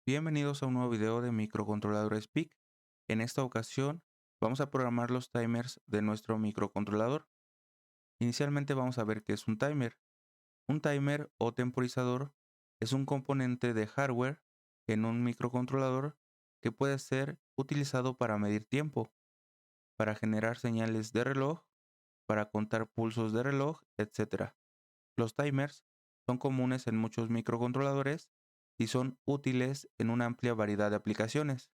Bienvenidos a un nuevo video de microcontroladores PIC. En esta ocasión vamos a programar los timers de nuestro microcontrolador. Inicialmente vamos a ver qué es un timer. Un timer o temporizador es un componente de hardware en un microcontrolador que puede ser utilizado para medir tiempo, para generar señales de reloj, para contar pulsos de reloj, etc. Los timers son comunes en muchos microcontroladores y son útiles en una amplia variedad de aplicaciones.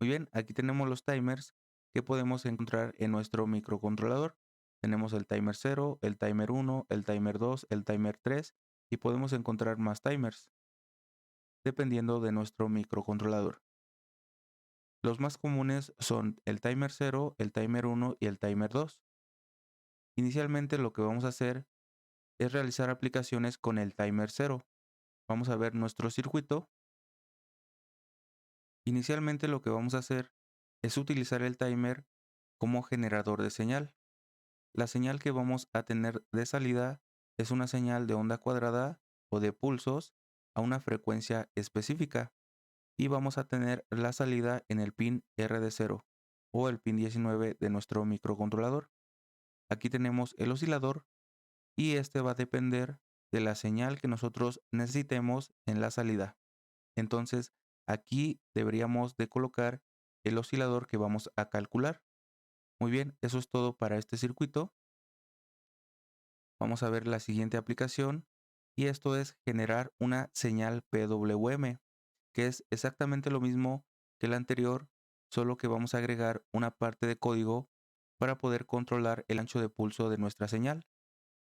Muy bien, aquí tenemos los timers que podemos encontrar en nuestro microcontrolador. Tenemos el timer 0, el timer 1, el timer 2, el timer 3 y podemos encontrar más timers dependiendo de nuestro microcontrolador. Los más comunes son el timer 0, el timer 1 y el timer 2. Inicialmente lo que vamos a hacer es realizar aplicaciones con el timer 0. Vamos a ver nuestro circuito. Inicialmente lo que vamos a hacer es utilizar el timer como generador de señal. La señal que vamos a tener de salida es una señal de onda cuadrada o de pulsos a una frecuencia específica y vamos a tener la salida en el pin RD0 o el pin 19 de nuestro microcontrolador. Aquí tenemos el oscilador y este va a depender de la señal que nosotros necesitemos en la salida. Entonces, aquí deberíamos de colocar el oscilador que vamos a calcular. Muy bien, eso es todo para este circuito. Vamos a ver la siguiente aplicación y esto es generar una señal PWM, que es exactamente lo mismo que la anterior, solo que vamos a agregar una parte de código para poder controlar el ancho de pulso de nuestra señal.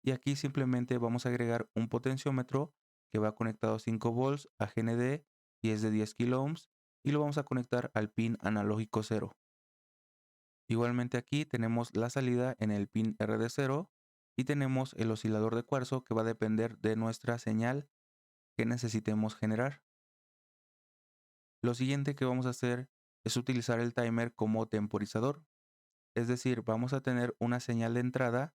Y aquí simplemente vamos a agregar un potenciómetro que va conectado a 5 volts a GND y es de 10 kilo ohms y lo vamos a conectar al pin analógico 0. Igualmente aquí tenemos la salida en el pin RD0 y tenemos el oscilador de cuarzo que va a depender de nuestra señal que necesitemos generar. Lo siguiente que vamos a hacer es utilizar el timer como temporizador, es decir, vamos a tener una señal de entrada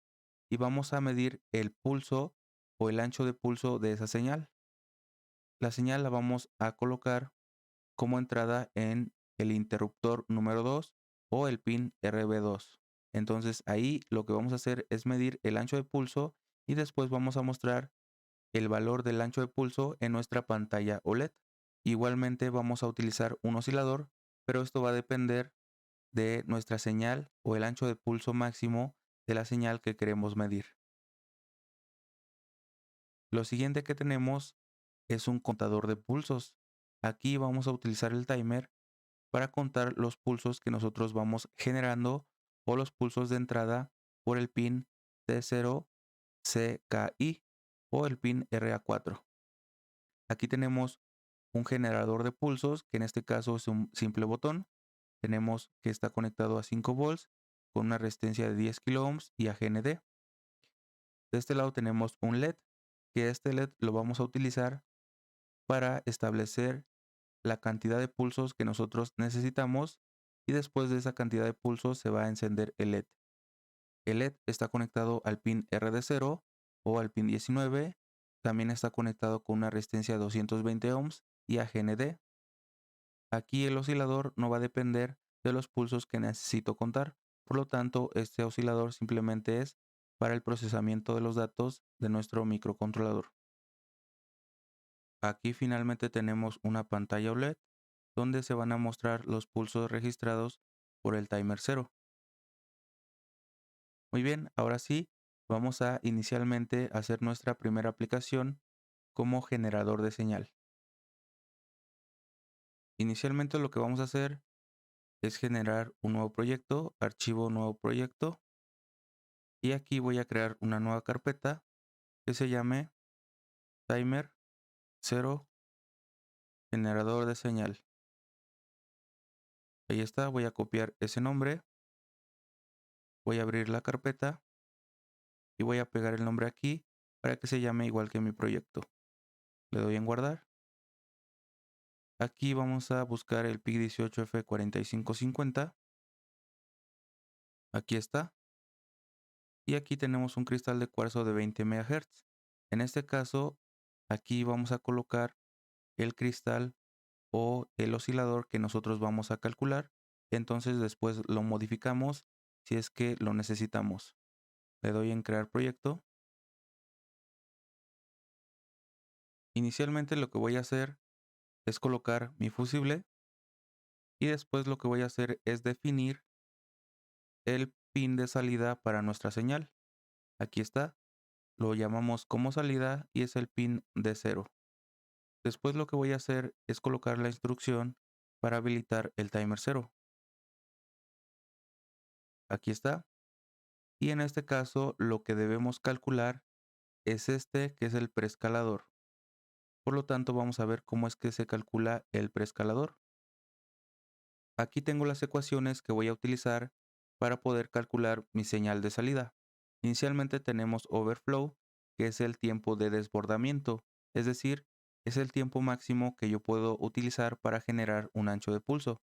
y vamos a medir el pulso o el ancho de pulso de esa señal. La señal la vamos a colocar como entrada en el interruptor número 2 o el pin RB2. Entonces ahí lo que vamos a hacer es medir el ancho de pulso y después vamos a mostrar el valor del ancho de pulso en nuestra pantalla OLED. Igualmente vamos a utilizar un oscilador, pero esto va a depender de nuestra señal o el ancho de pulso máximo de la señal que queremos medir. Lo siguiente que tenemos es un contador de pulsos. Aquí vamos a utilizar el timer para contar los pulsos que nosotros vamos generando o los pulsos de entrada por el pin T0 CKI o el pin RA4. Aquí tenemos un generador de pulsos que en este caso es un simple botón. Tenemos que está conectado a 5 volts con una resistencia de 10 kilo ohms y a GND. De este lado tenemos un LED, que este LED lo vamos a utilizar para establecer la cantidad de pulsos que nosotros necesitamos y después de esa cantidad de pulsos se va a encender el LED. El LED está conectado al pin RD0 o al pin 19, también está conectado con una resistencia de 220 ohms y a GND. Aquí el oscilador no va a depender de los pulsos que necesito contar, por lo tanto este oscilador simplemente es para el procesamiento de los datos de nuestro microcontrolador. Aquí finalmente tenemos una pantalla OLED donde se van a mostrar los pulsos registrados por el timer 0. Muy bien, ahora sí, vamos a inicialmente hacer nuestra primera aplicación como generador de señal. Inicialmente lo que vamos a hacer es generar un nuevo proyecto, archivo nuevo proyecto, y aquí voy a crear una nueva carpeta que se llame timer 0 generador de señal. Ahí está, voy a copiar ese nombre, voy a abrir la carpeta y voy a pegar el nombre aquí para que se llame igual que mi proyecto. Le doy en guardar. Aquí vamos a buscar el PIC18F4550. Aquí está. Y aquí tenemos un cristal de cuarzo de 20 MHz. En este caso, aquí vamos a colocar el cristal o el oscilador que nosotros vamos a calcular. Entonces después lo modificamos si es que lo necesitamos. Le doy en crear proyecto. Inicialmente lo que voy a hacer es colocar mi fusible y después lo que voy a hacer es definir el pin de salida para nuestra señal. Aquí está, lo llamamos como salida y es el pin de 0. Después lo que voy a hacer es colocar la instrucción para habilitar el timer 0. Aquí está. Y en este caso lo que debemos calcular es este, que es el preescalador. Por lo tanto, vamos a ver cómo es que se calcula el preescalador. Aquí tengo las ecuaciones que voy a utilizar para poder calcular mi señal de salida. Inicialmente tenemos overflow, que es el tiempo de desbordamiento, es decir, es el tiempo máximo que yo puedo utilizar para generar un ancho de pulso.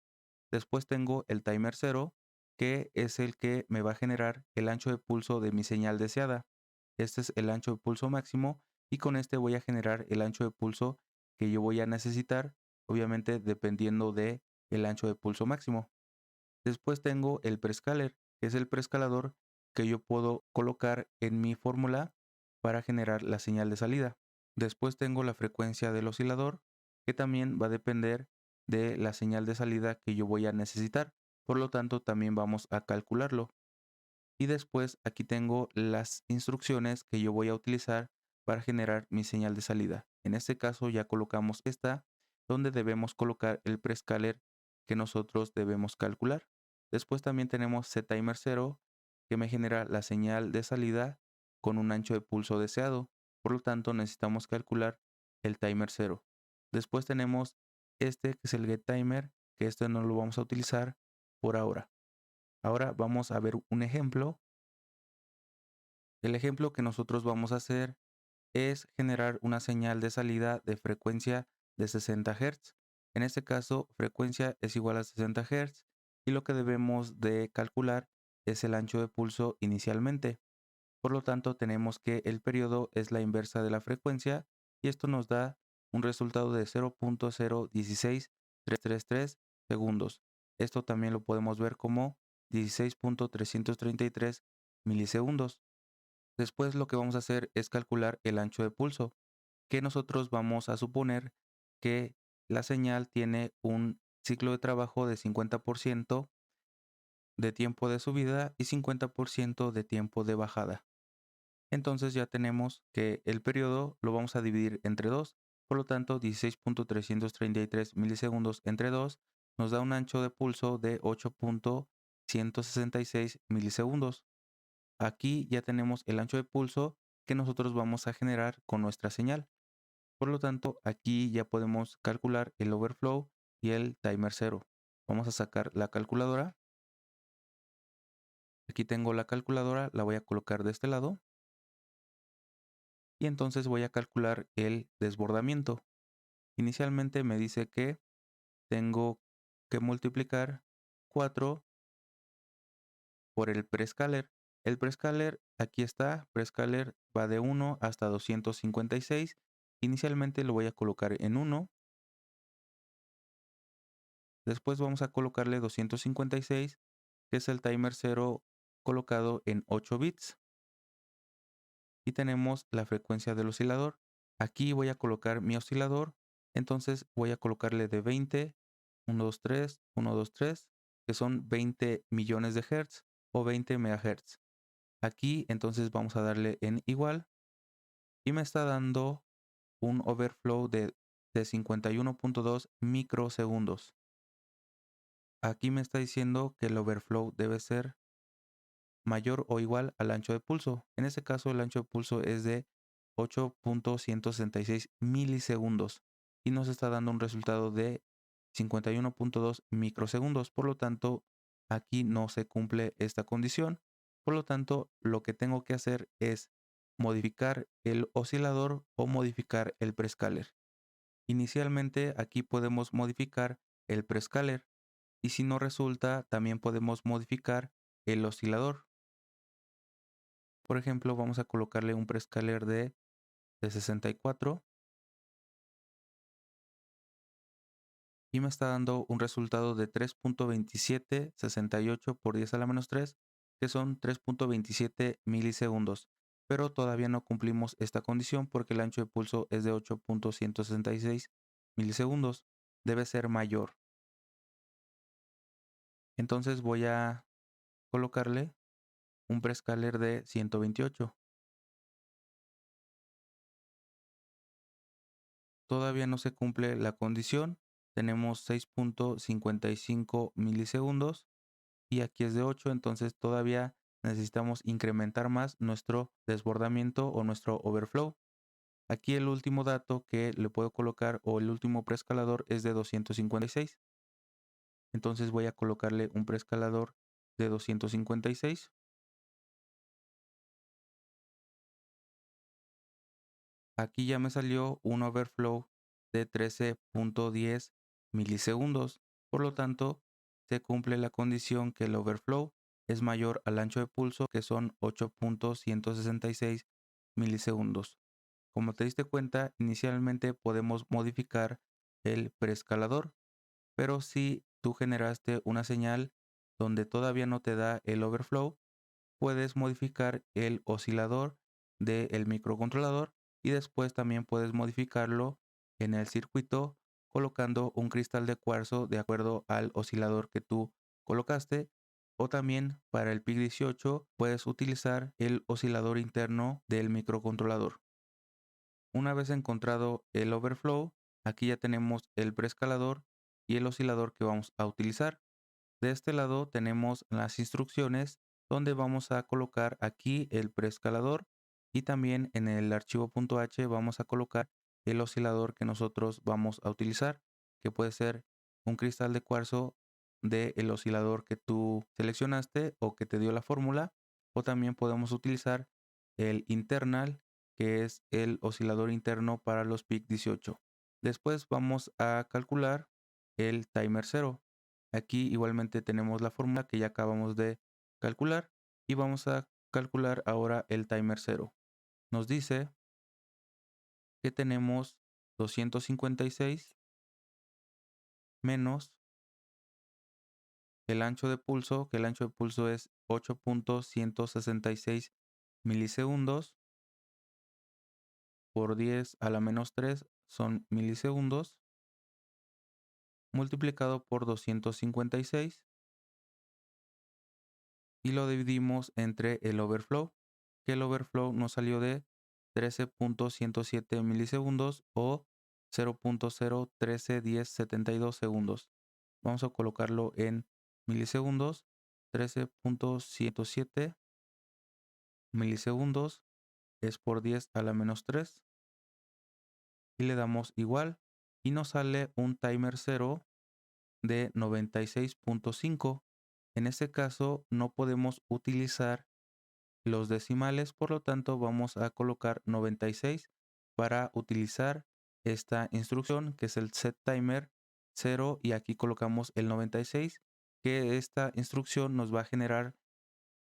Después tengo el timer 0, que es el que me va a generar el ancho de pulso de mi señal deseada. Este es el ancho de pulso máximo y con este voy a generar el ancho de pulso que yo voy a necesitar, obviamente dependiendo de el ancho de pulso máximo. Después tengo el prescaler, que es el preescalador que yo puedo colocar en mi fórmula para generar la señal de salida. Después tengo la frecuencia del oscilador, que también va a depender de la señal de salida que yo voy a necesitar. Por lo tanto, también vamos a calcularlo. Y después aquí tengo las instrucciones que yo voy a utilizar para generar mi señal de salida. En este caso ya colocamos esta, donde debemos colocar el prescaler que nosotros debemos calcular. Después también tenemos setTimer 0, que me genera la señal de salida con un ancho de pulso deseado. Por lo tanto, necesitamos calcular el timer 0. Después tenemos este, que es el getTimer, que este no lo vamos a utilizar por ahora. Ahora vamos a ver un ejemplo. El ejemplo que nosotros vamos a hacer es generar una señal de salida de frecuencia de 60 Hz. En este caso, frecuencia es igual a 60 Hz y lo que debemos de calcular es el ancho de pulso inicialmente. Por lo tanto, tenemos que el periodo es la inversa de la frecuencia y esto nos da un resultado de 0.016333 segundos. Esto también lo podemos ver como 16.333 milisegundos. Después lo que vamos a hacer es calcular el ancho de pulso, que nosotros vamos a suponer que la señal tiene un ciclo de trabajo de 50% de tiempo de subida y 50% de tiempo de bajada. Entonces ya tenemos que el periodo lo vamos a dividir entre 2, por lo tanto 16.333 milisegundos entre 2 nos da un ancho de pulso de 8.166 milisegundos. Aquí ya tenemos el ancho de pulso que nosotros vamos a generar con nuestra señal. Por lo tanto, aquí ya podemos calcular el overflow y el timer 0. Vamos a sacar la calculadora. Aquí tengo la calculadora, la voy a colocar de este lado. Y entonces voy a calcular el desbordamiento. Inicialmente me dice que tengo que multiplicar 4 por el prescaler. El prescaler, aquí está, prescaler va de 1 hasta 256. Inicialmente lo voy a colocar en 1. Después vamos a colocarle 256, que es el timer 0 colocado en 8 bits. Y tenemos la frecuencia del oscilador. Aquí voy a colocar mi oscilador. Entonces voy a colocarle de 20, 1, 2, 3, 1, 2, 3, que son 20 millones de hertz o 20 megahertz. Aquí entonces vamos a darle en igual y me está dando un overflow de 51.2 microsegundos. Aquí me está diciendo que el overflow debe ser mayor o igual al ancho de pulso. En este caso el ancho de pulso es de 8.166 milisegundos y nos está dando un resultado de 51.2 microsegundos. Por lo tanto, aquí no se cumple esta condición. Por lo tanto, lo que tengo que hacer es modificar el oscilador o modificar el prescaler. Inicialmente aquí podemos modificar el prescaler y si no resulta, también podemos modificar el oscilador. Por ejemplo, vamos a colocarle un prescaler de 64 y me está dando un resultado de 3.2768 por 10 a la menos 3, que son 3.27 milisegundos. Pero todavía no cumplimos esta condición porque el ancho de pulso es de 8.166 milisegundos. Debe ser mayor. Entonces voy a colocarle un prescaler de 128. Todavía no se cumple la condición. Tenemos 6.55 milisegundos y aquí es de 8, entonces todavía necesitamos incrementar más nuestro desbordamiento o nuestro overflow. Aquí el último dato que le puedo colocar o el último preescalador es de 256. Entonces voy a colocarle un preescalador de 256. Aquí ya me salió un overflow de 13.10 milisegundos. Por lo tanto, se cumple la condición que el overflow es mayor al ancho de pulso, que son 8.166 milisegundos. Como te diste cuenta, inicialmente podemos modificar el preescalador, pero si tú generaste una señal donde todavía no te da el overflow, puedes modificar el oscilador del microcontrolador y después también puedes modificarlo en el circuito colocando un cristal de cuarzo de acuerdo al oscilador que tú colocaste, o también para el PIC18 puedes utilizar el oscilador interno del microcontrolador. Una vez encontrado el overflow, aquí ya tenemos el preescalador y el oscilador que vamos a utilizar. De este lado tenemos las instrucciones donde vamos a colocar aquí el preescalador y también en el archivo .h vamos a colocar el oscilador que nosotros vamos a utilizar, que puede ser un cristal de cuarzo del oscilador que tú seleccionaste o que te dio la fórmula, o también podemos utilizar el internal, que es el oscilador interno para los PIC18. Después vamos a calcular el timer 0. Aquí igualmente tenemos la fórmula que ya acabamos de calcular y vamos a calcular ahora el timer 0. Nos dice que tenemos 256 menos el ancho de pulso, que el ancho de pulso es 8.166 milisegundos por 10 a la menos 3 son milisegundos, multiplicado por 256 y lo dividimos entre el overflow, que el overflow nos salió de 13.107 milisegundos o 0.0131072 segundos. Vamos a colocarlo en milisegundos. 13.107 milisegundos es por 10 a la menos 3 y le damos igual y nos sale un timer 0 de 96.5. En este caso no podemos utilizar los decimales, por lo tanto vamos a colocar 96 para utilizar esta instrucción que es el set timer 0 y aquí colocamos el 96, que esta instrucción nos va a generar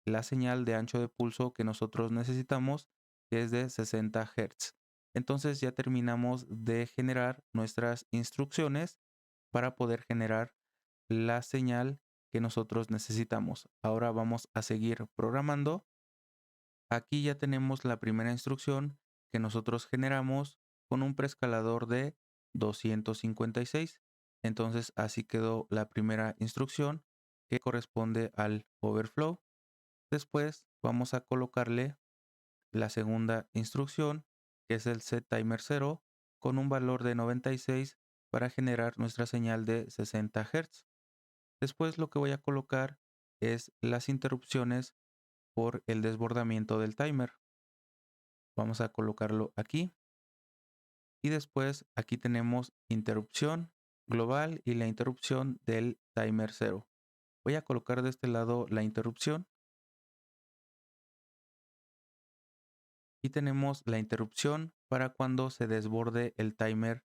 la señal de ancho de pulso que nosotros necesitamos, que es de 60 Hz. Entonces ya terminamos de generar nuestras instrucciones para poder generar la señal que nosotros necesitamos. Ahora vamos a seguir programando. Aquí ya tenemos la primera instrucción que nosotros generamos con un preescalador de 256. Entonces así quedó la primera instrucción que corresponde al overflow. Después vamos a colocarle la segunda instrucción, que es el set timer 0, con un valor de 96 para generar nuestra señal de 60 Hz. Después lo que voy a colocar es las interrupciones por el desbordamiento del timer. Vamos a colocarlo aquí. Y después aquí tenemos interrupción global y la interrupción del timer 0. Voy a colocar de este lado la interrupción. Y tenemos la interrupción para cuando se desborde el timer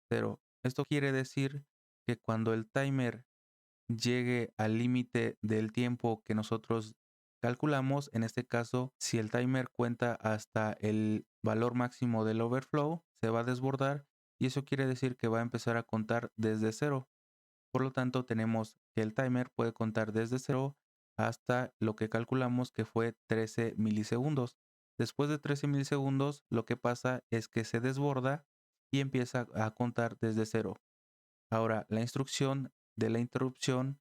0. Esto quiere decir que cuando el timer llegue al límite del tiempo que nosotros calculamos, en este caso, si el timer cuenta hasta el valor máximo del overflow, se va a desbordar y eso quiere decir que va a empezar a contar desde cero. Por lo tanto, tenemos que el timer puede contar desde 0 hasta lo que calculamos que fue 13 milisegundos. Después de 13 milisegundos, lo que pasa es que se desborda y empieza a contar desde 0. Ahora, la instrucción de la interrupción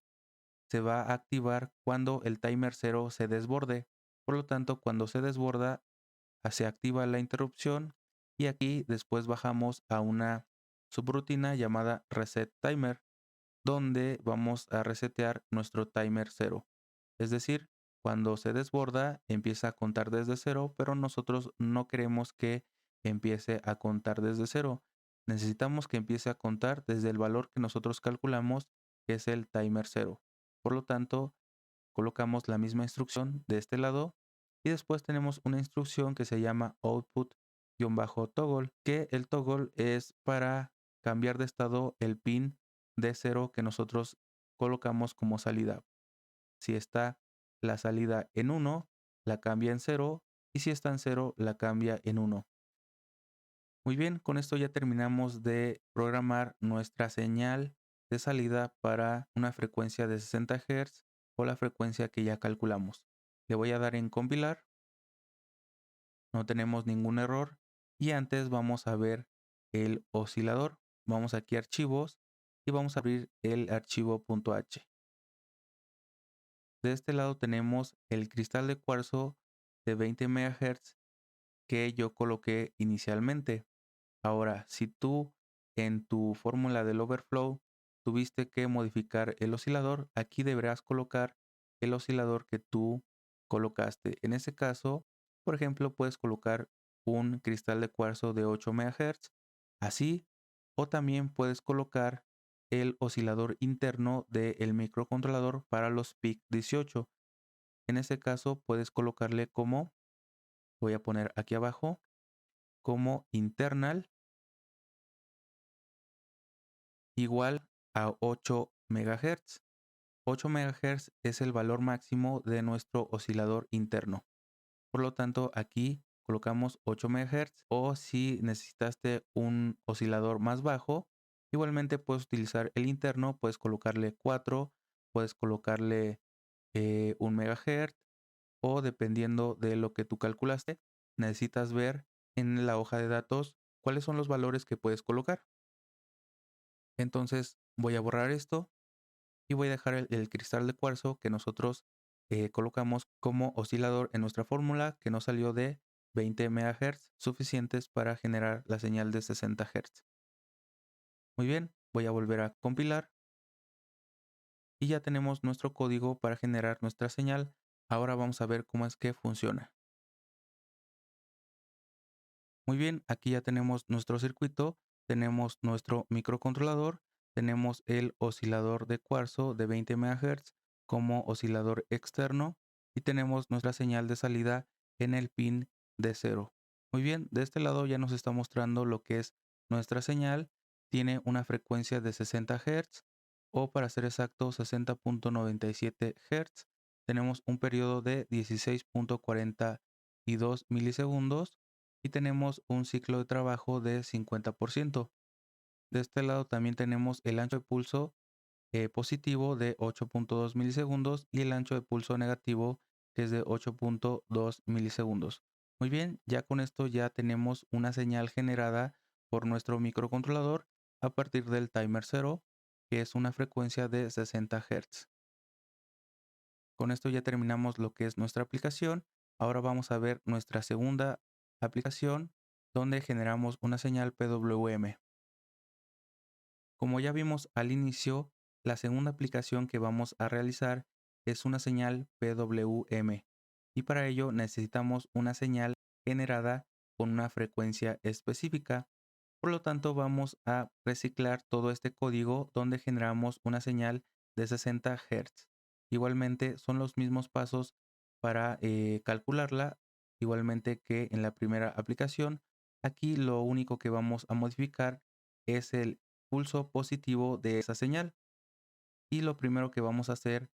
se va a activar cuando el timer 0 se desborde. Por lo tanto, cuando se desborda, se activa la interrupción y aquí después bajamos a una subrutina llamada reset timer, donde vamos a resetear nuestro timer 0. Es decir, cuando se desborda empieza a contar desde 0, pero nosotros no queremos que empiece a contar desde 0. Necesitamos que empiece a contar desde el valor que nosotros calculamos, que es el timer 0. Por lo tanto, colocamos la misma instrucción de este lado y después tenemos una instrucción que se llama output-toggle, que el toggle es para cambiar de estado el pin de 0 que nosotros colocamos como salida. Si está la salida en 1, la cambia en 0 y si está en 0, la cambia en 1. Muy bien, con esto ya terminamos de programar nuestra señal de salida para una frecuencia de 60 Hz o la frecuencia que ya calculamos. Le voy a dar en compilar, no tenemos ningún error y antes vamos a ver el oscilador. Vamos aquí a archivos y vamos a abrir el archivo .h. De este lado tenemos el cristal de cuarzo de 20 MHz que yo coloqué inicialmente. Ahora, si tú en tu fórmula del overflow tuviste que modificar el oscilador, aquí deberás colocar el oscilador que tú colocaste. En ese caso, por ejemplo, puedes colocar un cristal de cuarzo de 8 MHz, así, o también puedes colocar el oscilador interno del microcontrolador para los PIC18. En ese caso, puedes colocarle como, voy a poner aquí abajo, como internal igual a 8 MHz. 8 MHz es el valor máximo de nuestro oscilador interno. Por lo tanto, aquí colocamos 8 MHz o si necesitaste un oscilador más bajo, igualmente puedes utilizar el interno, puedes colocarle 4, puedes colocarle 1 MHz o dependiendo de lo que tú calculaste, necesitas ver en la hoja de datos cuáles son los valores que puedes colocar. Entonces voy a borrar esto y voy a dejar el cristal de cuarzo que nosotros colocamos como oscilador en nuestra fórmula que nos salió de 20 MHz suficientes para generar la señal de 60 Hz. Muy bien, voy a volver a compilar y ya tenemos nuestro código para generar nuestra señal. Ahora vamos a ver cómo es que funciona. Muy bien, aquí ya tenemos nuestro circuito, tenemos nuestro microcontrolador, tenemos el oscilador de cuarzo de 20 MHz como oscilador externo y tenemos nuestra señal de salida en el pin de 0. Muy bien, de este lado ya nos está mostrando lo que es nuestra señal. Tiene una frecuencia de 60 Hz o para ser exacto 60.97 Hz. Tenemos un periodo de 16.42 milisegundos y tenemos un ciclo de trabajo de 50%. De este lado también tenemos el ancho de pulso positivo de 8.2 milisegundos y el ancho de pulso negativo que es de 8.2 milisegundos. Muy bien, ya con esto ya tenemos una señal generada por nuestro microcontrolador a partir del timer 0, que es una frecuencia de 60 Hz. Con esto ya terminamos lo que es nuestra aplicación. Ahora vamos a ver nuestra segunda aplicación donde generamos una señal PWM. Como ya vimos al inicio, la segunda aplicación que vamos a realizar es una señal PWM y para ello necesitamos una señal generada con una frecuencia específica. Por lo tanto, vamos a reciclar todo este código donde generamos una señal de 60 Hz. Igualmente son los mismos pasos para calcularla, igualmente que en la primera aplicación. Aquí lo único que vamos a modificar es el pulso positivo de esa señal. Y lo primero que vamos a hacer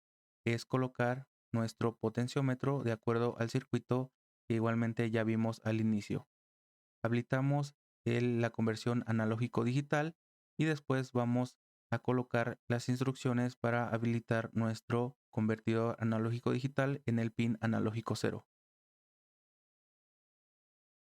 es colocar nuestro potenciómetro de acuerdo al circuito que igualmente ya vimos al inicio. Habilitamos la conversión analógico digital y después vamos a colocar las instrucciones para habilitar nuestro convertidor analógico digital en el pin analógico 0.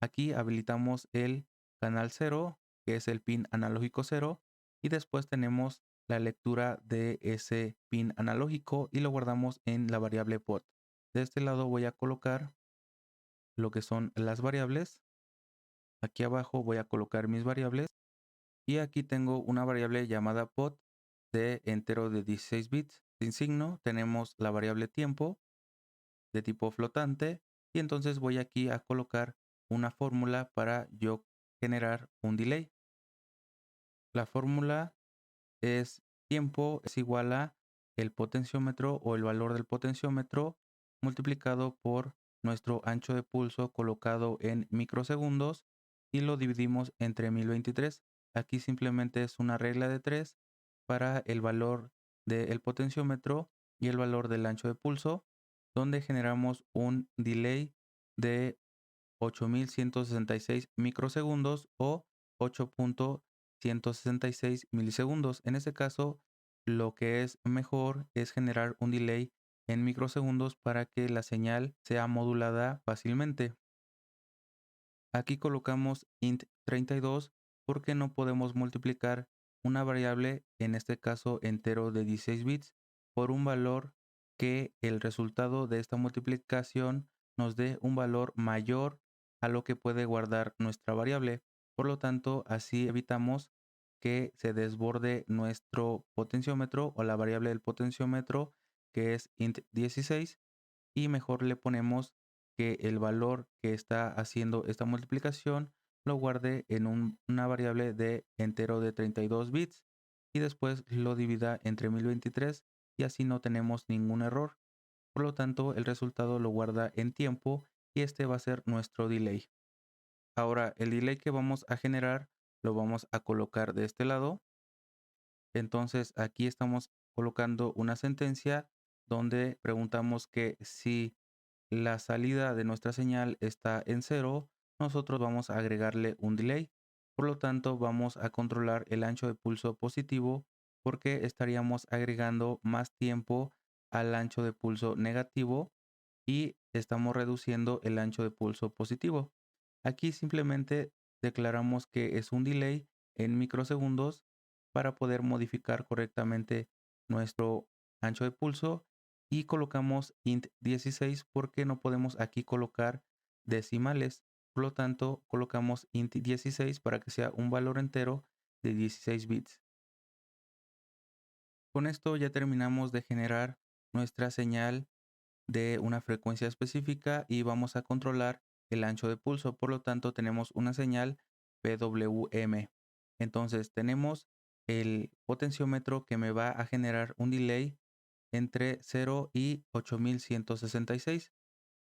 Aquí habilitamos el canal 0, que es el pin analógico 0, y después tenemos la lectura de ese pin analógico y lo guardamos en la variable pot. De este lado voy a colocar lo que son las variables. Aquí abajo voy a colocar mis variables y aquí tengo una variable llamada pot de entero de 16 bits sin signo. Tenemos la variable tiempo de tipo flotante y entonces voy aquí a colocar una fórmula para yo generar un delay. La fórmula es tiempo es igual a el potenciómetro o el valor del potenciómetro multiplicado por nuestro ancho de pulso colocado en microsegundos y lo dividimos entre 1023. Aquí simplemente es una regla de 3 para el valor del potenciómetro y el valor del ancho de pulso, donde generamos un delay de 8166 microsegundos o 8.166 milisegundos. En este caso, lo que es mejor es generar un delay en microsegundos para que la señal sea modulada fácilmente. Aquí colocamos int 32 porque no podemos multiplicar una variable, en este caso entero de 16 bits, por un valor que el resultado de esta multiplicación nos dé un valor mayor a lo que puede guardar nuestra variable. Por lo tanto, así evitamos que se desborde nuestro potenciómetro o la variable del potenciómetro, que es int 16, y mejor le ponemos que el valor que está haciendo esta multiplicación lo guarde en una variable de entero de 32 bits y después lo divida entre 1023 y así no tenemos ningún error. Por lo tanto, el resultado lo guarda en tiempo y este va a ser nuestro delay. Ahora, el delay que vamos a generar lo vamos a colocar de este lado. Entonces, aquí estamos colocando una sentencia donde preguntamos que si la salida de nuestra señal está en 0, nosotros vamos a agregarle un delay. Por lo tanto, vamos a controlar el ancho de pulso positivo porque estaríamos agregando más tiempo al ancho de pulso negativo y estamos reduciendo el ancho de pulso positivo. Aquí simplemente declaramos que es un delay en microsegundos para poder modificar correctamente nuestro ancho de pulso y colocamos int 16 porque no podemos aquí colocar decimales. Por lo tanto, colocamos int 16 para que sea un valor entero de 16 bits. Con esto ya terminamos de generar nuestra señal de una frecuencia específica y vamos a controlar el ancho de pulso. Por lo tanto, tenemos una señal PWM. Entonces, tenemos el potenciómetro que me va a generar un delay entre 0 y 8166.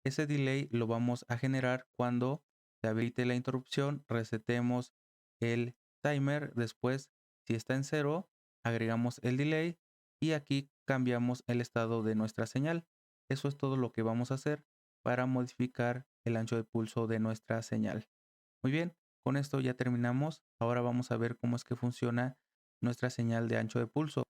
Ese delay lo vamos a generar cuando se habilite la interrupción, resetemos el timer, después si está en 0, agregamos el delay y aquí cambiamos el estado de nuestra señal. Eso es todo lo que vamos a hacer para modificar el ancho de pulso de nuestra señal. Muy bien, con esto ya terminamos. Ahora vamos a ver cómo es que funciona nuestra señal de ancho de pulso.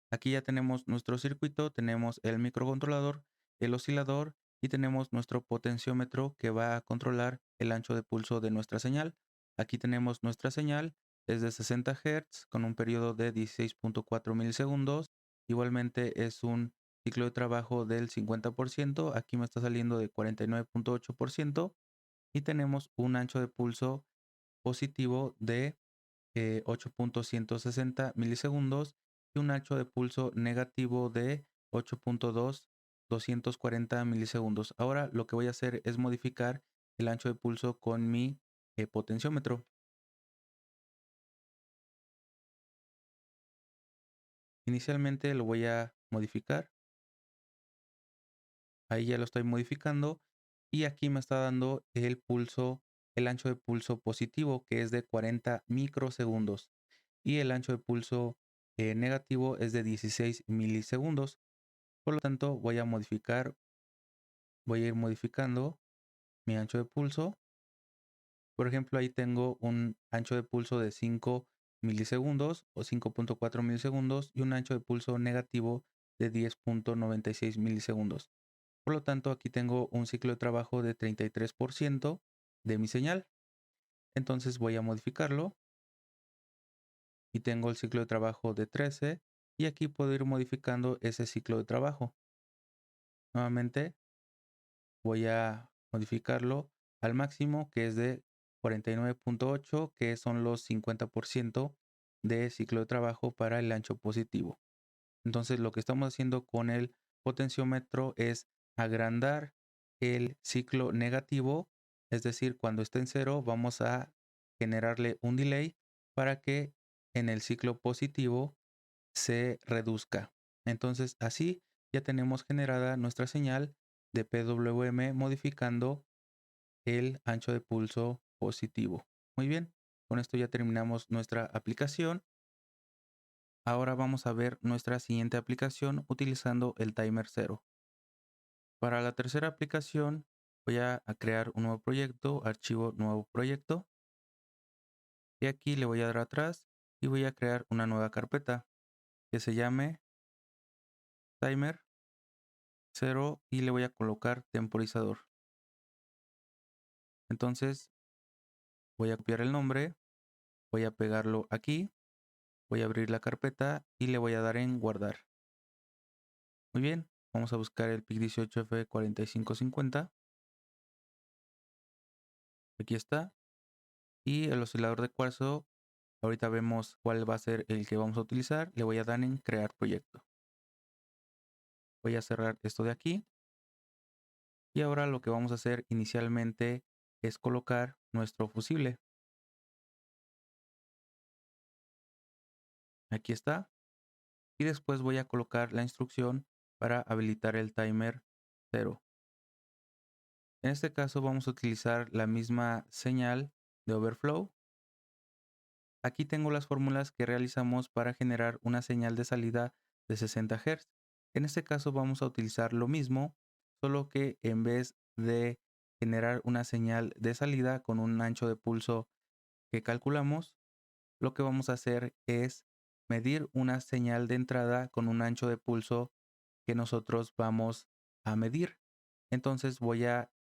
Aquí ya tenemos nuestro circuito, tenemos el microcontrolador, el oscilador y tenemos nuestro potenciómetro que va a controlar el ancho de pulso de nuestra señal. Aquí tenemos nuestra señal, es de 60 Hz con un periodo de 16.4 milisegundos. Igualmente es un ciclo de trabajo del 50%, aquí me está saliendo de 49.8% y tenemos un ancho de pulso positivo de 8.160 milisegundos y un ancho de pulso negativo de 8.240 milisegundos. Ahora lo que voy a hacer es modificar el ancho de pulso con mi potenciómetro. Inicialmente lo voy a modificar. Ahí ya lo estoy modificando y aquí me está dando el pulso, el ancho de pulso positivo que es de 40 microsegundos y el ancho de pulso negativo es de 16 milisegundos. Por lo tanto, voy a ir modificando mi ancho de pulso. Por ejemplo, ahí tengo un ancho de pulso de 5 milisegundos o 5.4 milisegundos y un ancho de pulso negativo de 10.96 milisegundos. Por lo tanto, aquí tengo un ciclo de trabajo de 33% de mi señal. Entonces voy a modificarlo y tengo el ciclo de trabajo de 13 y aquí puedo ir modificando ese ciclo de trabajo. Nuevamente voy a modificarlo al máximo, que es de 49.8, que son los 50% de ciclo de trabajo para el ancho positivo. Entonces lo que estamos haciendo con el potenciómetro es agrandar el ciclo negativo, es decir, cuando esté en cero vamos a generarle un delay para que en el ciclo positivo se reduzca. Entonces así ya tenemos generada nuestra señal de PWM modificando el ancho de pulso positivo. Muy bien, con esto ya terminamos nuestra aplicación. Ahora vamos a ver nuestra siguiente aplicación utilizando el timer 0. Para la tercera aplicación voy a crear un nuevo proyecto, archivo nuevo proyecto. Y aquí le voy a dar atrás y voy a crear una nueva carpeta que se llame timer 0 y le voy a colocar temporizador. Entonces voy a copiar el nombre, voy a pegarlo aquí, voy a abrir la carpeta y le voy a dar en guardar. Muy bien, vamos a buscar el PIC18F4550. Aquí está. Y el oscilador de cuarzo, ahorita vemos cuál va a ser el que vamos a utilizar. Le voy a dar en crear proyecto. Voy a cerrar esto de aquí. Y ahora lo que vamos a hacer inicialmente es colocar nuestro fusible. Aquí está. Y después voy a colocar la instrucción para habilitar el timer 0. En este caso vamos a utilizar la misma señal de overflow. Aquí tengo las fórmulas que realizamos para generar una señal de salida de 60 Hz. En este caso vamos a utilizar lo mismo, solo que en vez de generar una señal de salida con un ancho de pulso que calculamos, lo que vamos a hacer es medir una señal de entrada con un ancho de pulso que nosotros vamos a medir. Entonces voy a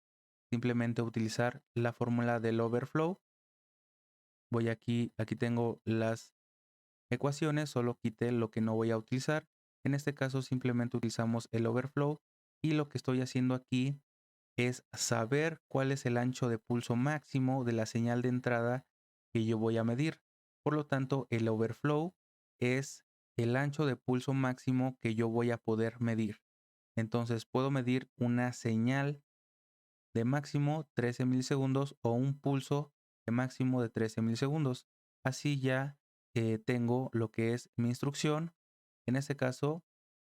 simplemente utilizar la fórmula del overflow. Voy aquí tengo las ecuaciones, solo quité lo que no voy a utilizar. En este caso simplemente utilizamos el overflow y lo que estoy haciendo aquí es saber cuál es el ancho de pulso máximo de la señal de entrada que yo voy a medir. Por lo tanto, el overflow es el ancho de pulso máximo que yo voy a poder medir. Entonces puedo medir una señal de máximo 13 milisegundos o un pulso de máximo de 13 milisegundos. Así ya tengo lo que es mi instrucción. En este caso,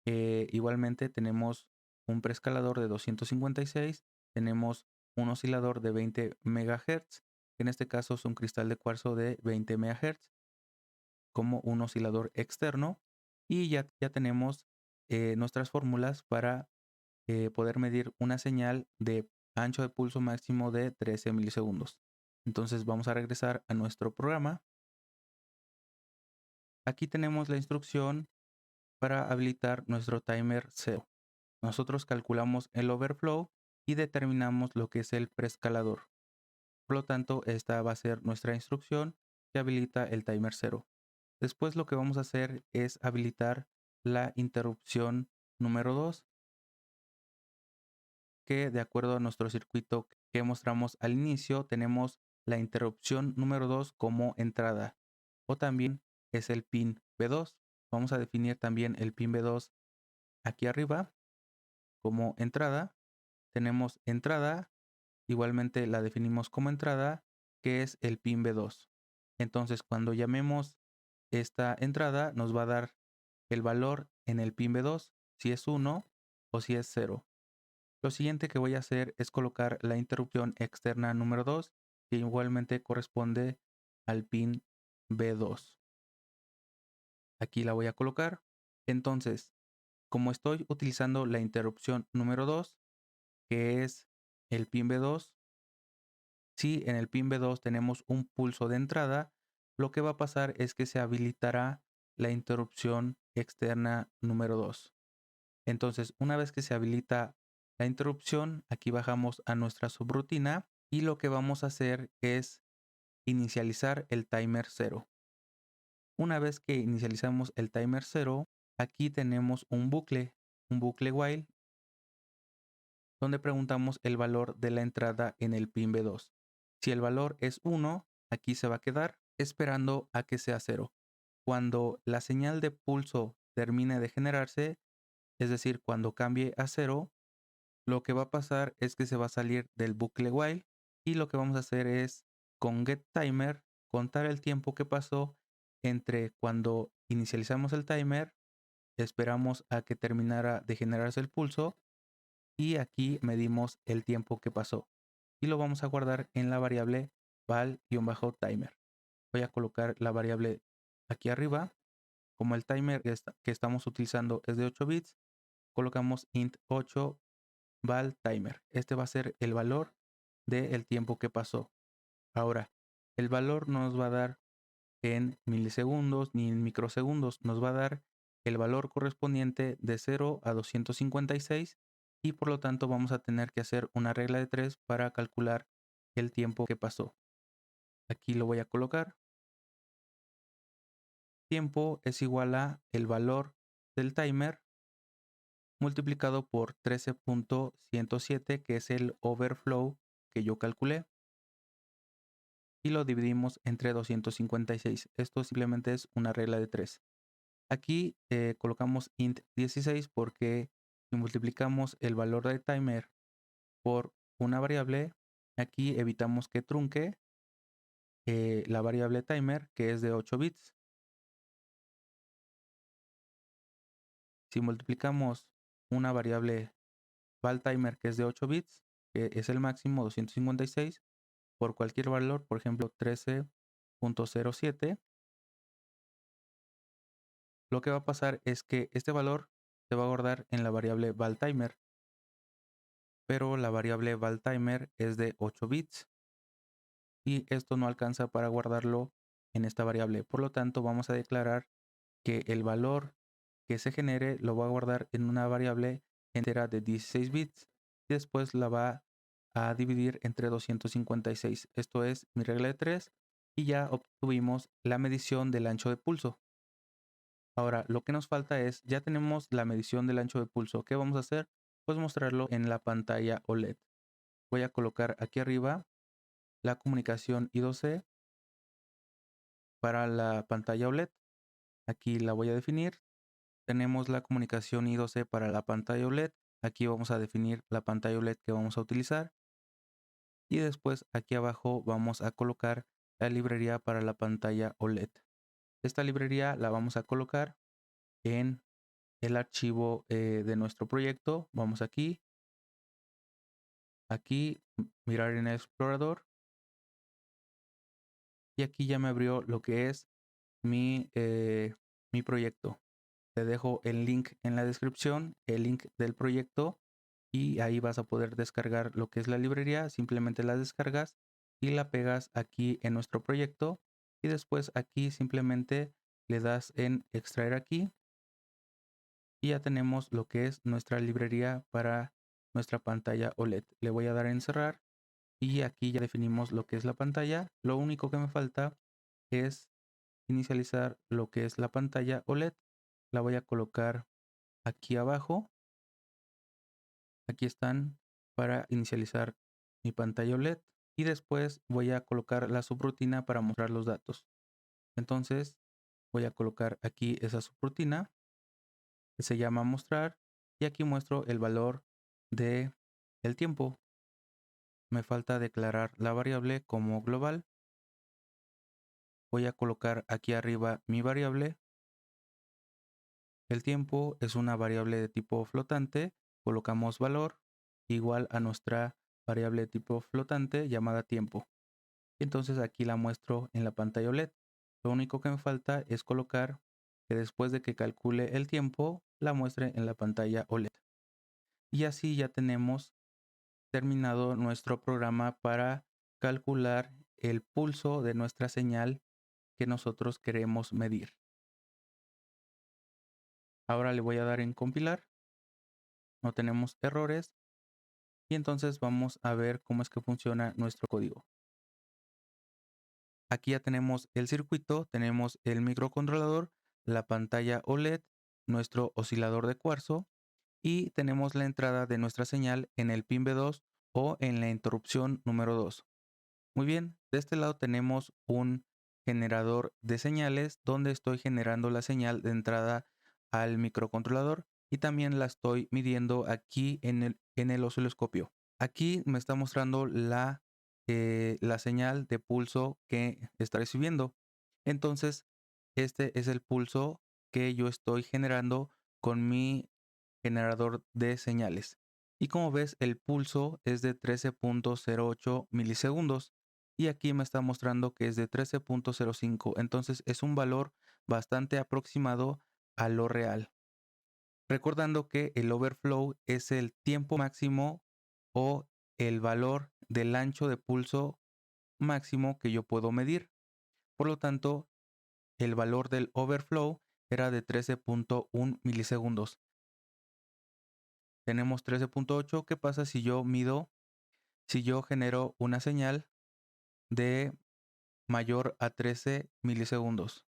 igualmente tenemos un preescalador de 256, tenemos un oscilador de 20 MHz, en este caso es un cristal de cuarzo de 20 MHz, como un oscilador externo, y ya tenemos nuestras fórmulas para poder medir una señal de ancho de pulso máximo de 13 milisegundos. Entonces vamos a regresar a nuestro programa. Aquí tenemos la instrucción para habilitar nuestro timer 0. Nosotros calculamos el overflow y determinamos lo que es el preescalador. Por lo tanto, esta va a ser nuestra instrucción que habilita el timer 0. Después lo que vamos a hacer es habilitar la interrupción número 2, que de acuerdo a nuestro circuito que mostramos al inicio, tenemos la interrupción número 2 como entrada, o también es el pin B2. Vamos a definir también el pin B2 aquí arriba como entrada. Tenemos entrada, igualmente la definimos como entrada, que es el pin B2. Entonces, cuando llamemos esta entrada, nos va a dar el valor en el pin B2, si es 1 o si es 0. Lo siguiente que voy a hacer es colocar la interrupción externa número 2, que igualmente corresponde al pin B2. Aquí la voy a colocar. Entonces, como estoy utilizando la interrupción número 2, que es el pin B2, Si en el pin B2 tenemos un pulso de entrada, lo que va a pasar es que se habilitará la interrupción externa número 2. Entonces, una vez que se habilita la interrupción, aquí bajamos a nuestra subrutina y lo que vamos a hacer es inicializar el timer 0. Una vez que inicializamos el timer 0, aquí tenemos un bucle while, donde preguntamos el valor de la entrada en el pin B2. Si el valor es 1, aquí se va a quedar esperando a que sea 0. Cuando la señal de pulso termine de generarse, es decir, cuando cambie a 0, lo que va a pasar es que se va a salir del bucle while y lo que vamos a hacer es con getTimer contar el tiempo que pasó entre cuando inicializamos el timer, esperamos a que terminara de generarse el pulso y aquí medimos el tiempo que pasó y lo vamos a guardar en la variable val-timer. Voy a colocar la variable aquí arriba. Como el timer que estamos utilizando es de 8 bits, colocamos int 8 val timer. Este va a ser el valor del tiempo que pasó. Ahora, el valor no nos va a dar en milisegundos ni en microsegundos, nos va a dar el valor correspondiente de 0 a 256 y por lo tanto vamos a tener que hacer una regla de 3 para calcular el tiempo que pasó. Aquí lo voy a colocar. Tiempo es igual a el valor del timer multiplicado por 13.107, que es el overflow que yo calculé, y lo dividimos entre 256. Esto simplemente es una regla de 3. Aquí colocamos int 16 porque si multiplicamos el valor del timer por una variable, aquí evitamos que trunque la variable timer, que es de 8 bits. Si multiplicamos una variable valTimer, que es de 8 bits, que es el máximo 256, por cualquier valor, por ejemplo 13.07, lo que va a pasar es que este valor se va a guardar en la variable valTimer, pero la variable valTimer es de 8 bits y esto no alcanza para guardarlo en esta variable. Por lo tanto, vamos a declarar que el valor que se genere lo va a guardar en una variable entera de 16 bits y después la va a dividir entre 256. Esto es mi regla de 3 y ya obtuvimos la medición del ancho de pulso. Ahora, lo que nos falta es, ya tenemos la medición del ancho de pulso. ¿Qué vamos a hacer? Pues mostrarlo en la pantalla OLED. Voy a colocar aquí arriba la comunicación I2C para la pantalla OLED. Aquí la voy a definir. Tenemos la comunicación I2C para la pantalla OLED. Aquí vamos a definir la pantalla OLED que vamos a utilizar. Y después aquí abajo vamos a colocar la librería para la pantalla OLED. Esta librería la vamos a colocar en el archivo de nuestro proyecto. Vamos aquí, mirar en el explorador. Y aquí ya me abrió lo que es mi proyecto. Te dejo el link en la descripción, el link del proyecto, y ahí vas a poder descargar lo que es la librería. Simplemente la descargas y la pegas aquí en nuestro proyecto y después aquí simplemente le das en extraer aquí y ya tenemos lo que es nuestra librería para nuestra pantalla OLED. Le voy a dar en cerrar y aquí ya definimos lo que es la pantalla. Lo único que me falta es inicializar lo que es la pantalla OLED. La voy a colocar aquí abajo. Aquí están para inicializar mi pantalla OLED y después voy a colocar la subrutina para mostrar los datos. Entonces voy a colocar aquí esa subrutina que se llama mostrar y aquí muestro el valor de el tiempo. Me falta declarar la variable como global. Voy a colocar aquí arriba mi variable. El tiempo es una variable de tipo flotante. Colocamos valor igual a nuestra variable de tipo flotante llamada tiempo. Entonces aquí la muestro en la pantalla OLED. Lo único que me falta es colocar que después de que calcule el tiempo, la muestre en la pantalla OLED. Y así ya tenemos terminado nuestro programa para calcular el pulso de nuestra señal que nosotros queremos medir. Ahora le voy a dar en compilar. No tenemos errores. Y entonces vamos a ver cómo es que funciona nuestro código. Aquí ya tenemos el circuito, tenemos el microcontrolador, la pantalla OLED, nuestro oscilador de cuarzo y tenemos la entrada de nuestra señal en el pin B2 o en la interrupción número 2. Muy bien, de este lado tenemos un generador de señales donde estoy generando la señal de entrada al microcontrolador y también la estoy midiendo aquí en el osciloscopio. Aquí me está mostrando la señal de pulso que está recibiendo. Entonces, este es el pulso que yo estoy generando con mi generador de señales. Y como ves, el pulso es de 13.08 milisegundos. Y aquí me está mostrando que es de 13.05. Entonces es un valor bastante aproximado a lo real. Recordando que el overflow es el tiempo máximo o el valor del ancho de pulso máximo que yo puedo medir. Por lo tanto, el valor del overflow era de 13.1 milisegundos. Tenemos 13.8. ¿Qué pasa si yo genero una señal de mayor a 13 milisegundos?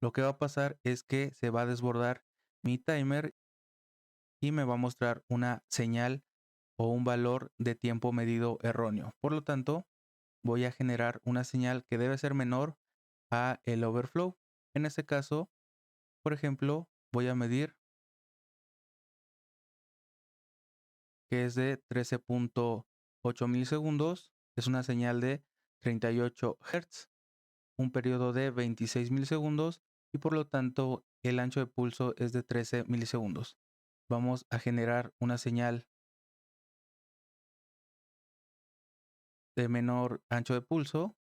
Lo que va a pasar es que se va a desbordar mi timer y me va a mostrar una señal o un valor de tiempo medido erróneo. Por lo tanto, voy a generar una señal que debe ser menor a el overflow. En este caso, por ejemplo, voy a medir que es de 13.8 milisegundos. Es una señal de 38 Hz, un periodo de 26 milisegundos y por lo tanto el ancho de pulso es de 13 milisegundos. Vamos a generar una señal de menor ancho de pulso.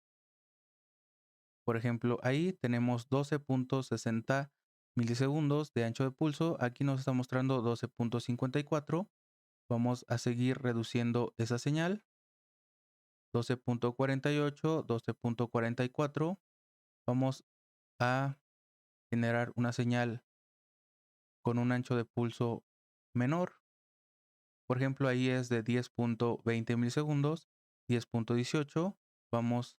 Por ejemplo, ahí tenemos 12.60 milisegundos de ancho de pulso. Aquí nos está mostrando 12.54. Vamos a seguir reduciendo esa señal. 12.48, 12.44. Vamos a generar una señal con un ancho de pulso menor. Por ejemplo, ahí es de 10.20 milisegundos, 10.18. Vamos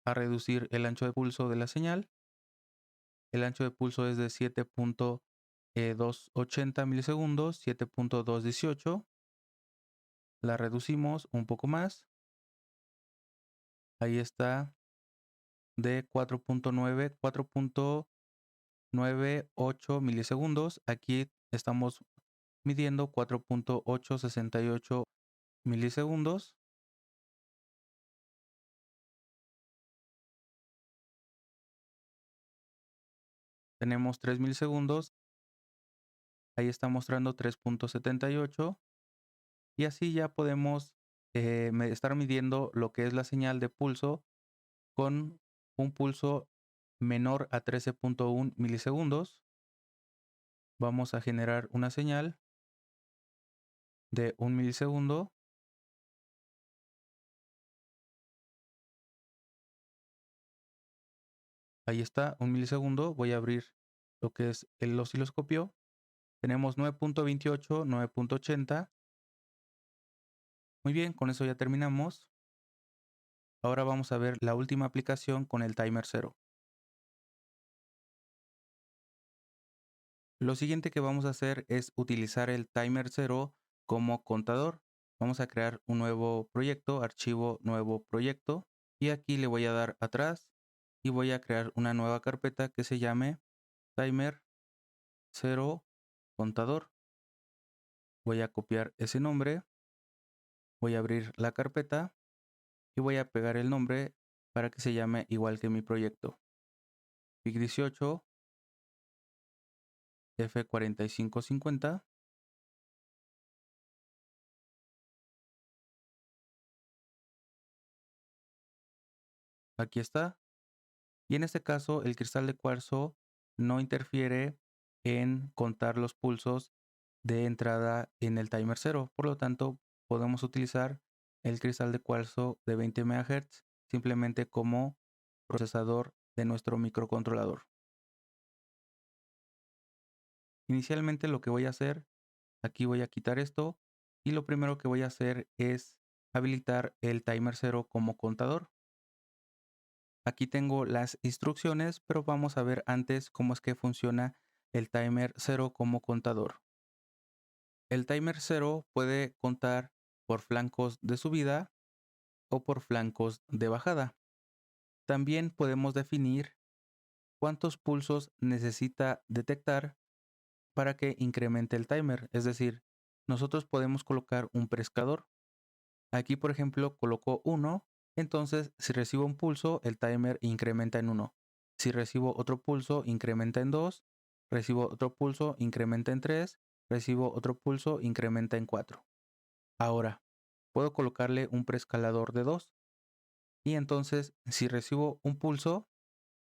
a reducir el ancho de pulso de la señal. El ancho de pulso es de 7.280 milisegundos, 7.218. La reducimos un poco más. Ahí está de 4.98 milisegundos. Aquí estamos midiendo 4.868 milisegundos. Tenemos 3 milisegundos. Ahí está mostrando 3.78. Y así ya podemos estar midiendo lo que es la señal de pulso con un pulso menor a 13.1 milisegundos. Vamos a generar una señal de 1 milisegundo. Ahí está, 1 milisegundo. Voy a abrir lo que es el osciloscopio. Tenemos 9.28, 9.80. Muy bien, con eso ya terminamos. Ahora vamos a ver la última aplicación con el timer 0. Lo siguiente que vamos a hacer es utilizar el timer 0 como contador. Vamos a crear un nuevo proyecto, archivo nuevo proyecto. Y aquí le voy a dar atrás y voy a crear una nueva carpeta que se llame timer 0 contador. Voy a copiar ese nombre. Voy a abrir la carpeta y voy a pegar el nombre para que se llame igual que mi proyecto. PIC18 F4550. Aquí está. Y en este caso, el cristal de cuarzo no interfiere en contar los pulsos de entrada en el timer 0. Por lo tanto, podemos utilizar el cristal de cuarzo de 20 MHz simplemente como procesador de nuestro microcontrolador. Inicialmente lo que voy a hacer, aquí voy a quitar esto y lo primero que voy a hacer es habilitar el timer 0 como contador. Aquí tengo las instrucciones, pero vamos a ver antes cómo es que funciona el timer 0 como contador. El timer 0 puede contar por flancos de subida o por flancos de bajada. También podemos definir cuántos pulsos necesita detectar para que incremente el timer. Es decir, nosotros podemos colocar un preescalador. Aquí, por ejemplo, coloco 1, entonces si recibo un pulso, el timer incrementa en 1. Si recibo otro pulso, incrementa en 2. Recibo otro pulso, incrementa en 3. Recibo otro pulso, incrementa en 4. Ahora, puedo colocarle un preescalador de 2. Y entonces, si recibo un pulso,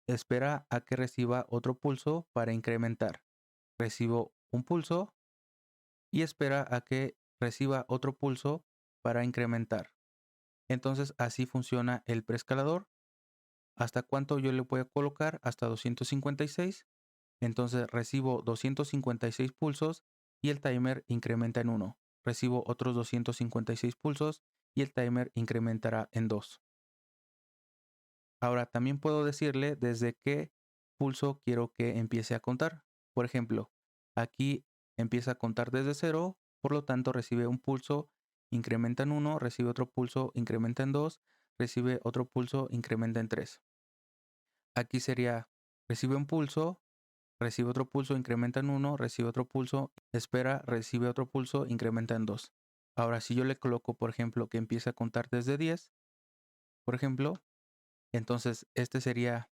espera a que reciba otro pulso para incrementar. Recibo un pulso y espera a que reciba otro pulso para incrementar. Entonces así funciona el preescalador. ¿Hasta cuánto yo le puedo colocar? Hasta 256. Entonces recibo 256 pulsos y el timer incrementa en 1. Recibo otros 256 pulsos y el timer incrementará en 2. Ahora también puedo decirle desde qué pulso quiero que empiece a contar. Por ejemplo, aquí empieza a contar desde 0, por lo tanto recibe un pulso, incrementa en 1, recibe otro pulso, incrementa en 2, recibe otro pulso, incrementa en 3. Aquí sería, recibe un pulso, recibe otro pulso, incrementa en 1, recibe otro pulso, espera, recibe otro pulso, incrementa en 2. Ahora, si yo le coloco, por ejemplo, que empiece a contar desde 10, por ejemplo, entonces este sería,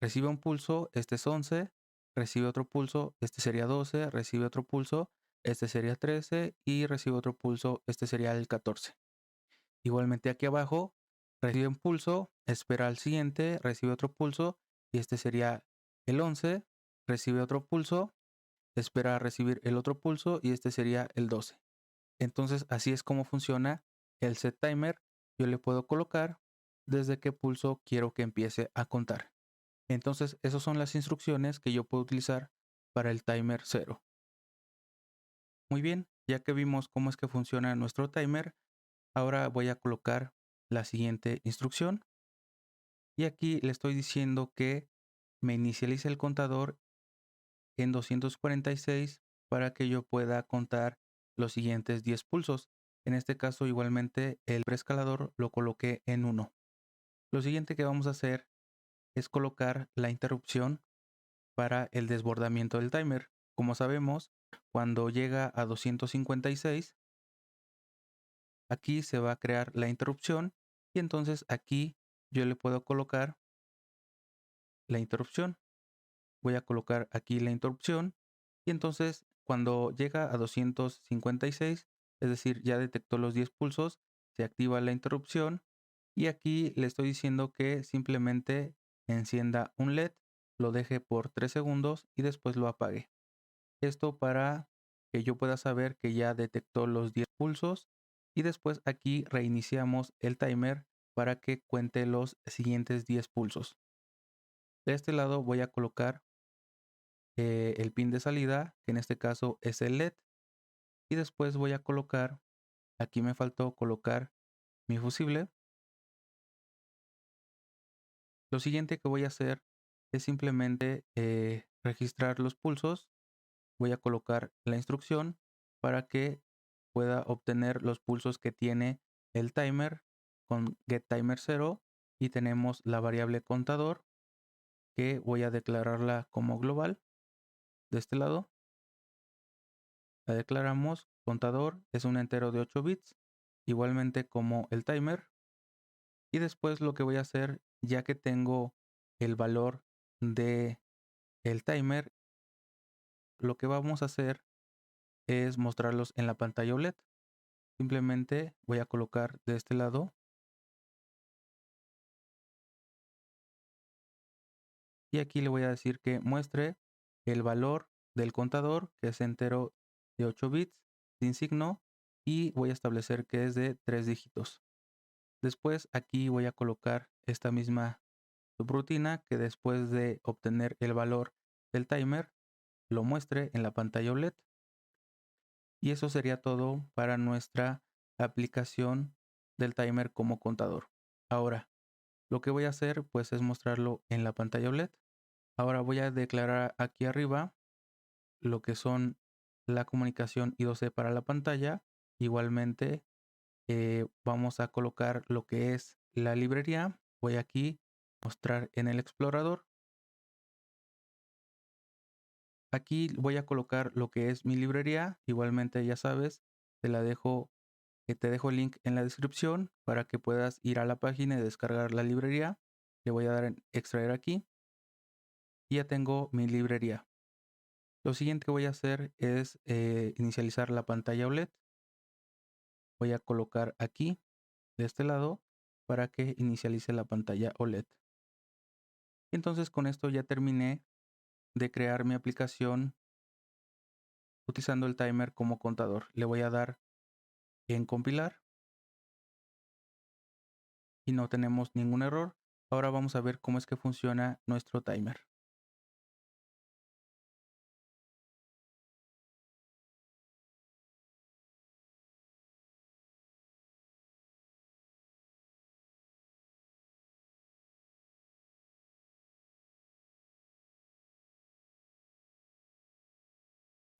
recibe un pulso, este es 11, recibe otro pulso, este sería 12, recibe otro pulso, este sería 13 y recibe otro pulso, este sería el 14. Igualmente aquí abajo, recibe un pulso, espera al siguiente, recibe otro pulso y este sería el 11, recibe otro pulso, espera a recibir el otro pulso y este sería el 12. Entonces así es como funciona el set timer. Yo le puedo colocar desde qué pulso quiero que empiece a contar. Entonces esas son las instrucciones que yo puedo utilizar para el timer 0. Muy bien, ya que vimos cómo es que funciona nuestro timer, ahora voy a colocar la siguiente instrucción. Y aquí le estoy diciendo que me inicialice el contador en 246 para que yo pueda contar los siguientes 10 pulsos. En este caso igualmente el preescalador lo coloqué en 1. Lo siguiente que vamos a hacer es colocar la interrupción para el desbordamiento del timer. Como sabemos, cuando llega a 256, aquí se va a crear la interrupción y entonces aquí yo le puedo colocar la interrupción. Voy a colocar aquí la interrupción y entonces cuando llega a 256, es decir, ya detectó los 10 pulsos, se activa la interrupción y aquí le estoy diciendo que simplemente encienda un LED, lo deje por 3 segundos y después lo apague. Esto para que yo pueda saber que ya detectó los 10 pulsos y después aquí reiniciamos el timer para que cuente los siguientes 10 pulsos. De este lado voy a colocar el pin de salida, que en este caso es el LED, y después voy a colocar, aquí me faltó colocar mi fusible. Lo siguiente que voy a hacer es simplemente registrar los pulsos. Voy a colocar la instrucción para que pueda obtener los pulsos que tiene el timer con getTimer0 y tenemos la variable contador que voy a declararla como global. De este lado la declaramos contador, es un entero de 8 bits, igualmente como el timer. Y después lo que voy a hacer, ya que tengo el valor de el timer, lo que vamos a hacer es mostrarlos en la pantalla OLED. Simplemente voy a colocar de este lado y aquí le voy a decir que muestre el valor del contador, que es entero de 8 bits sin signo, y voy a establecer que es de 3 dígitos. Después aquí voy a colocar esta misma subrutina que después de obtener el valor del timer lo muestre en la pantalla OLED. Y eso sería todo para nuestra aplicación del timer como contador. Ahora, lo que voy a hacer pues es mostrarlo en la pantalla OLED. Ahora voy a declarar aquí arriba lo que son la comunicación I2C para la pantalla. Igualmente vamos a colocar lo que es la librería. Voy aquí a mostrar en el explorador. Aquí voy a colocar lo que es mi librería. Igualmente ya sabes, te dejo el link en la descripción para que puedas ir a la página y descargar la librería. Le voy a dar en extraer aquí y ya tengo mi librería. Lo siguiente que voy a hacer es inicializar la pantalla OLED. Voy a colocar aquí de este lado para que inicialice la pantalla OLED. Entonces con esto ya terminé de crear mi aplicación utilizando el timer como contador. Le voy a dar en compilar y no tenemos ningún error. Ahora vamos a ver cómo es que funciona nuestro timer.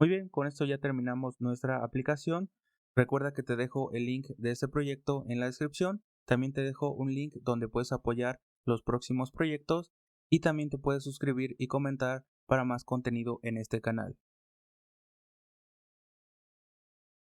Muy bien, con esto ya terminamos nuestra aplicación. Recuerda que te dejo el link de este proyecto en la descripción. También te dejo un link donde puedes apoyar los próximos proyectos y también te puedes suscribir y comentar para más contenido en este canal.